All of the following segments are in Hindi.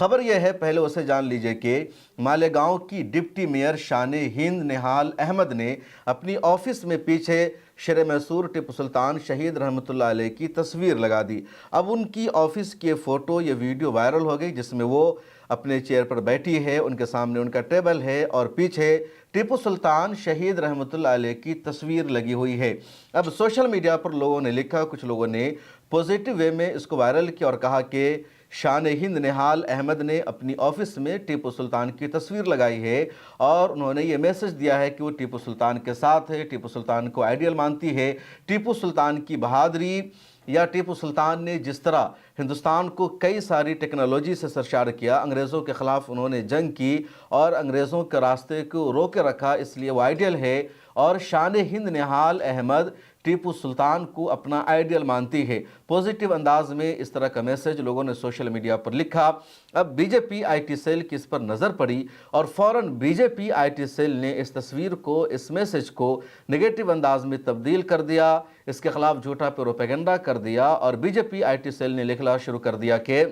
खबर यह है, पहले उसे जान लीजिए कि मालेगांव की डिप्टी मेयर शान हिंद निहाल अहमद ने अपनी ऑफिस में पीछे शेर मैसूर टीपू सुल्तान शहीद रहमतुल्लाह अलैह की तस्वीर लगा दी। अब उनकी ऑफिस की फ़ोटो ये वीडियो वायरल हो गई, जिसमें वो अपने चेयर पर बैठी है, उनके सामने उनका टेबल है और पीछे टीपू सुल्तान शहीद रहमतुल्लाह अलैह की तस्वीर लगी हुई है। अब सोशल मीडिया पर लोगों ने लिखा, कुछ लोगों ने पॉजिटिव वे में इसको वायरल किया और कहा कि शान हिंद निहाल अहमद ने अपनी ऑफिस में टीपू सुल्तान की तस्वीर लगाई है और उन्होंने ये मैसेज दिया है कि वो टीपू सुल्तान के साथ है, टीपू सुल्तान को आइडियल मानती है। टीपू सुल्तान की बहादुरी या टीपू सुल्तान ने जिस तरह हिंदुस्तान को कई सारी टेक्नोलॉजी से सरशार किया, अंग्रेज़ों के ख़िलाफ़ उन्होंने जंग की और अंग्रेज़ों के रास्ते को रोके रखा, इसलिए वो आइडियल है। और शान हिंद निहाल अहमद टीपू सुल्तान को अपना आइडियल मानती है। पॉजिटिव अंदाज में इस तरह का मैसेज लोगों ने सोशल मीडिया पर लिखा। अब बीजेपी आईटी सेल की इस पर नज़र पड़ी और फ़ौरन बीजेपी आईटी सेल ने इस तस्वीर को, इस मैसेज को नेगेटिव अंदाज में तब्दील कर दिया, इसके खिलाफ झूठा प्रोपेगेंडा कर दिया और बीजेपी आईटी सेल ने लिखना शुरू कर दिया कि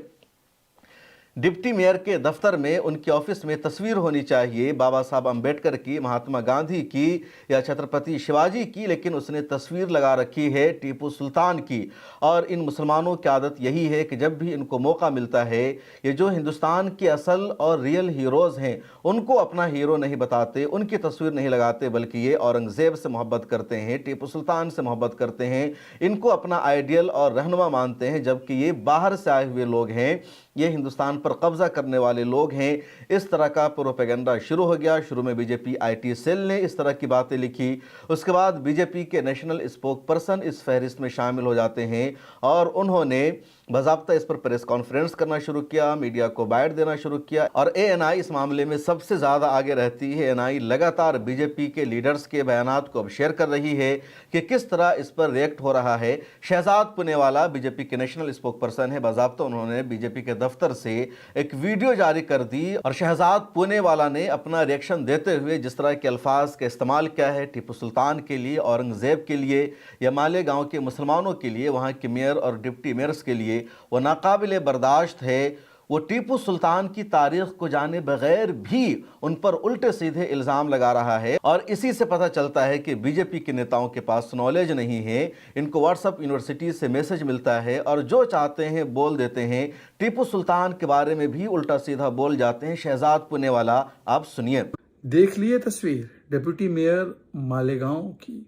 डिप्टी मेयर के दफ्तर में उनकी ऑफिस में तस्वीर होनी चाहिए बाबा साहब अम्बेडकर की, महात्मा गांधी की या छत्रपति शिवाजी की, लेकिन उसने तस्वीर लगा रखी है टीपू सुल्तान की। और इन मुसलमानों की आदत यही है कि जब भी इनको मौका मिलता है, ये जो हिंदुस्तान के असल और रियल हीरोज़ हैं उनको अपना हीरो नहीं बताते, उनकी तस्वीर नहीं लगाते, बल्कि ये औरंगज़ेब से मोहब्बत करते हैं, टीपू सुल्तान से मोहब्बत करते हैं, इनको अपना आइडियल और रहनुमा मानते हैं, जबकि ये बाहर से आए हुए लोग हैं, ये हिंदुस्तान पर कब्जा करने वाले लोग हैं। इस तरह का प्रोपेगेंडा शुरू हो गया। शुरू में बीजेपी आईटी सेल ने इस तरह की बातें लिखी, उसके बाद बीजेपी के नेशनल स्पोक पर्सन इस फहरिस्त में शामिल हो जाते हैं और उन्होंने बाज़ाब्ता इस पर प्रेस कॉन्फ्रेंस करना शुरू किया, मीडिया को बाइट देना शुरू किया और एएनआई इस मामले में सबसे ज़्यादा आगे रहती है। एएनआई लगातार बीजेपी के लीडर्स के बयानात को अब शेयर कर रही है कि किस तरह इस पर रिएक्ट हो रहा है। शहजाद पुनेवाला बीजेपी के नेशनल स्पोक पर्सन है, बाज़ाब्ता उन्होंने बीजेपी के दफ्तर से एक वीडियो जारी कर दी और शहजाद पुनेवाला ने अपना रिएक्शन देते हुए जिस तरह के अल्फाज का इस्तेमाल किया है टीपू सुल्तान के लिए, औरंगज़ेब के लिए या मालेगांव के मुसलमानों के लिए, वहाँ के मेयर और डिप्टी मेयर्स के लिए, वो नाकाबिल बर्दाश्त है। वो टीपू सुल्तान की तारीख को जाने बगैर भी उन पर उल्टे सीधे इल्ज़ाम लगा रहा है और इसी से पता चलता है कि बीजेपी के नेताओं के पास नॉलेज नहीं है। इनको व्हाट्सएप यूनिवर्सिटी से मैसेज मिलता है और जो चाहते हैं बोल देते हैं। टीपू सुल्तान के बारे में भी उल्टा सीधा बोल जाते हैं। शहजाद पुनेवाला, आप सुनिए। देख लिए तस्वीर डिप्टी मेयर मालेगांव की,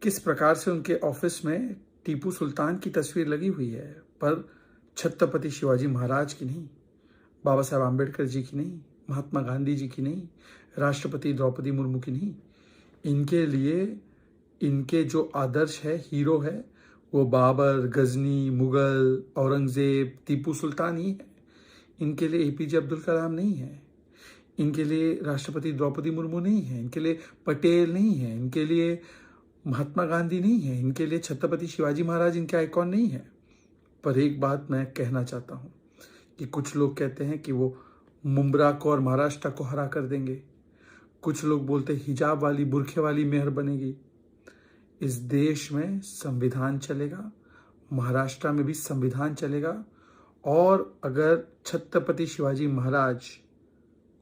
किस प्रकार से उनके ऑफिस में टीपू सुल्तान की तस्वीर लगी हुई है, पर छत्रपति शिवाजी महाराज की नहीं, बाबा साहब आम्बेडकर जी की नहीं, महात्मा गांधी जी की नहीं, राष्ट्रपति द्रौपदी मुर्मू की नहीं। इनके लिए इनके जो आदर्श है, हीरो है, वो बाबर, गजनी, मुगल, औरंगज़ेब, टीपू सुल्तान ही है। इनके लिए एपीजे अब्दुल कलाम नहीं है, इनके लिए राष्ट्रपति द्रौपदी मुर्मू नहीं है, इनके लिए पटेल नहीं है, इनके लिए महात्मा गांधी नहीं है, इनके लिए छत्रपति शिवाजी महाराज इनके आइकॉन नहीं है। पर एक बात मैं कहना चाहता हूँ कि कुछ लोग कहते हैं कि वो मुंब्रा को और महाराष्ट्र को हरा कर देंगे, कुछ लोग बोलते हिजाब वाली, बुरखे वाली मेयर बनेगी। इस देश में संविधान चलेगा, महाराष्ट्र में भी संविधान चलेगा और अगर छत्रपति शिवाजी महाराज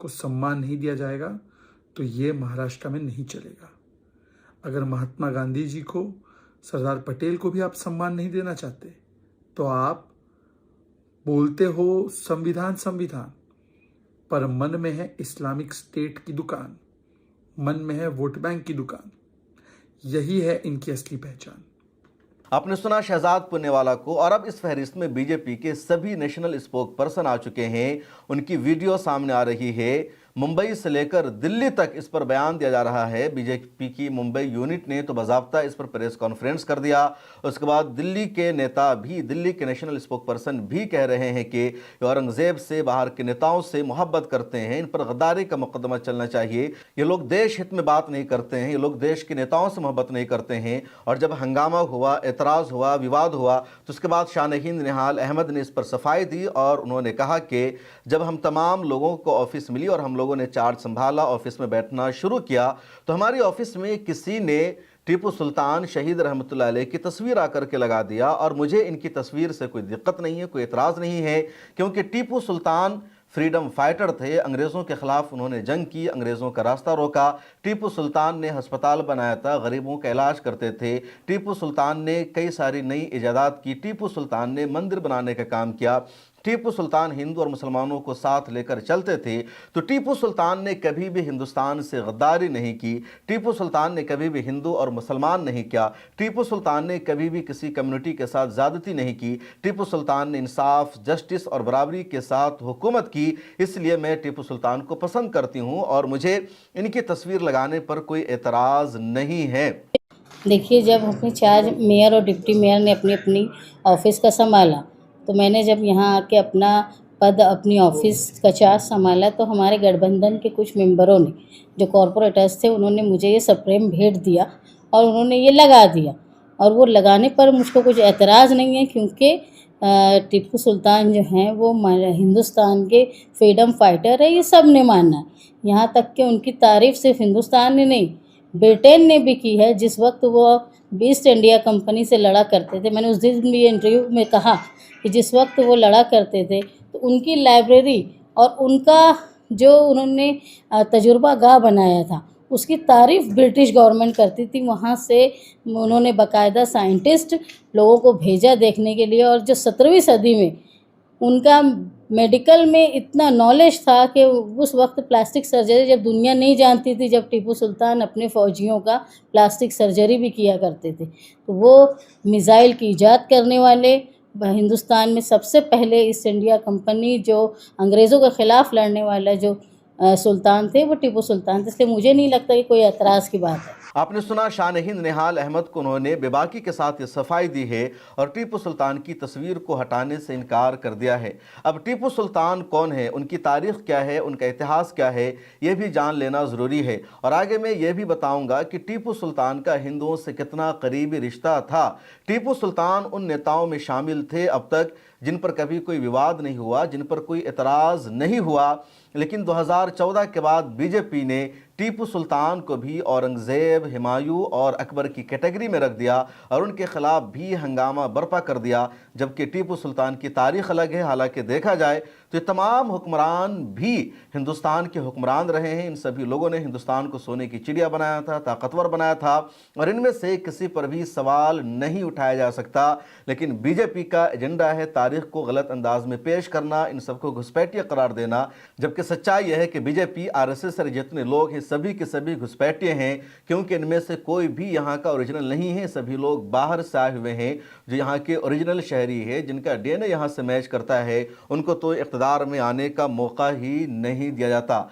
को सम्मान नहीं दिया जाएगा तो ये महाराष्ट्र में नहीं चलेगा। अगर महात्मा गांधी जी को, सरदार पटेल को भी आप सम्मान नहीं देना चाहते तो आप बोलते हो संविधान संविधान, पर मन में है इस्लामिक स्टेट की दुकान, मन में है वोट बैंक की दुकान। यही है इनकी असली पहचान। आपने सुना शहजाद पुनेवाला को। और अब इस फहरिस्त में बीजेपी के सभी नेशनल स्पोक पर्सन आ चुके हैं, उनकी वीडियो सामने आ रही है। मुंबई से लेकर दिल्ली तक इस पर बयान दिया जा रहा है। बीजेपी की मुंबई यूनिट ने तो बाज़ाब्ता इस पर प्रेस कॉन्फ्रेंस कर दिया। उसके बाद दिल्ली के नेता भी, दिल्ली के नेशनल स्पोक पर्सन भी कह रहे हैं कि औरंगज़ेब से, बाहर के नेताओं से मोहब्बत करते हैं, इन पर गद्दारी का मुकदमा चलना चाहिए। ये लोग देश हित में बात नहीं करते हैं, ये लोग देश के नेताओं से मोहब्बत नहीं करते हैं। और जब हंगामा हुआ, एतराज़ हुआ, विवाद हुआ, तो उसके बाद शान हिंद निहाल अहमद ने इस पर सफाई दी और उन्होंने कहा कि जब हम तमाम लोगों को ऑफिस मिली और हम लोगों ने चार्ज संभाला, ऑफिस में बैठना शुरू किया, तो हमारी ऑफिस में किसी ने टीपू सुल्तान शहीद रहमतुल्लाह अलैह की तस्वीर आकर के लगा दिया। और मुझे इनकी तस्वीर से कोई दिक्कत नहीं है, कोई एतराज़ नहीं है, क्योंकि टीपू सुल्तान फ्रीडम फाइटर थे। अंग्रेज़ों के ख़िलाफ़ उन्होंने जंग की, अंग्रेज़ों का रास्ता रोका। टीपू सुल्तान ने अस्पताल बनाया था, गरीबों का इलाज करते थे। टीपू सुल्तान ने कई सारी नई इजादात की। टीपू सुल्तान ने मंदिर बनाने का काम किया। टीपू सुल्तान हिंदू और मुसलमानों को साथ लेकर चलते थे। तो टीपू सुल्तान ने कभी भी हिंदुस्तान से गद्दारी नहीं की। टीपू सुल्तान ने कभी भी हिंदू और मुसलमान नहीं किया। टीपू सुल्तान ने कभी भी किसी कम्युनिटी के साथ ज़्यादती नहीं की। टीपू सुल्तान ने इंसाफ, जस्टिस और बराबरी के साथ हुकूमत की। इसलिए मैं टीपू सुल्तान को पसंद करती हूँ और मुझे इनकी तस्वीर लगाने पर कोई एतराज़ नहीं है। देखिए, जब अपने 4 मेयर और डिप्टी मेयर ने अपनी अपनी ऑफिस का संभाला, तो मैंने जब यहाँ आके अपना पद, अपनी ऑफिस का चार्ज संभाला, तो हमारे गठबंधन के कुछ मेंबरों ने, जो कॉरपोरेटर्स थे, उन्होंने मुझे ये सप्रेम भेंट दिया और उन्होंने ये लगा दिया। और वो लगाने पर मुझको कुछ एतराज़ नहीं है, क्योंकि टीपू सुल्तान जो हैं वो हिंदुस्तान के फ्रीडम फाइटर है, ये सब ने माना है। यहाँ तक कि उनकी तारीफ़ सिर्फ हिंदुस्तान ने नहीं, ब्रिटेन ने भी की है। जिस वक्त वो ईस्ट इंडिया कंपनी से लड़ा करते थे, मैंने उस दिन भी इंटरव्यू में कहा कि जिस वक्त वो लड़ा करते थे तो उनकी लाइब्रेरी और उनका जो उन्होंने तजुर्बा गाह बनाया था, उसकी तारीफ़ ब्रिटिश गवर्नमेंट करती थी। वहाँ से उन्होंने बाकायदा साइंटिस्ट लोगों को भेजा देखने के लिए। और जो 17वीं सदी में उनका मेडिकल में इतना नॉलेज था कि उस वक्त प्लास्टिक सर्जरी जब दुनिया नहीं जानती थी, जब टीपू सुल्तान अपने फ़ौजियों का प्लास्टिक सर्जरी भी किया करते थे, तो वो मिसाइल की ईजाद करने वाले, हिंदुस्तान में सबसे पहले ईस्ट इंडिया कंपनी जो अंग्रेज़ों के ख़िलाफ़ लड़ने वाला जो सुल्तान थे, वो टीपू सुल्तान थे। इसलिए मुझे नहीं लगता कि कोई एतराज़ की बात है। आपने सुना शान हिंद निहाल अहमद को उन्होंने बेबाकी के साथ ये सफाई दी है और टीपू सुल्तान की तस्वीर को हटाने से इनकार कर दिया है। अब टीपू सुल्तान कौन है, उनकी तारीख़ क्या है, उनका इतिहास क्या है, ये भी जान लेना ज़रूरी है। और आगे मैं ये भी बताऊंगा कि टीपू सुल्तान का हिंदुओं से कितना करीबी रिश्ता था। टीपू सुल्तान उन नेताओं में शामिल थे अब तक जिन पर कभी कोई विवाद नहीं हुआ, जिन पर कोई एतराज़ नहीं हुआ। लेकिन 2014 के बाद बीजेपी ने टीपू सुल्तान को भी औरंगज़ेब, हुमायूं और अकबर की कैटेगरी में रख दिया और उनके ख़िलाफ़ भी हंगामा बर्पा कर दिया। जबकि टीपू सुल्तान की तारीख़ अलग है। हालांकि देखा जाए तो ये तमाम हुक्मरान भी हिंदुस्तान के हुक्मरान रहे हैं। इन सभी लोगों ने हिंदुस्तान को सोने की चिड़िया बनाया था, ताकतवर बनाया था, और इनमें से किसी पर भी सवाल नहीं उठाया जा सकता। लेकिन बीजेपी का एजेंडा है तारीख़ को गलत अंदाज में पेश करना, इन सबको घुसपैठिया करार देना। जबकि सच्चाई यह है कि बीजेपी, आरएसएस से जितने लोग हैं सभी के सभी घुसपैठिए हैं, क्योंकि इनमें से कोई भी यहाँ का ओरिजिनल नहीं है। सभी लोग बाहर से आए हुए हैं जो यहाँ के ओरिजिनल शहरी है, जिनका डीएनए यहाँ से मैच करता है, उनको तो इक़्तिदार में आने का मौका ही नहीं दिया जाता।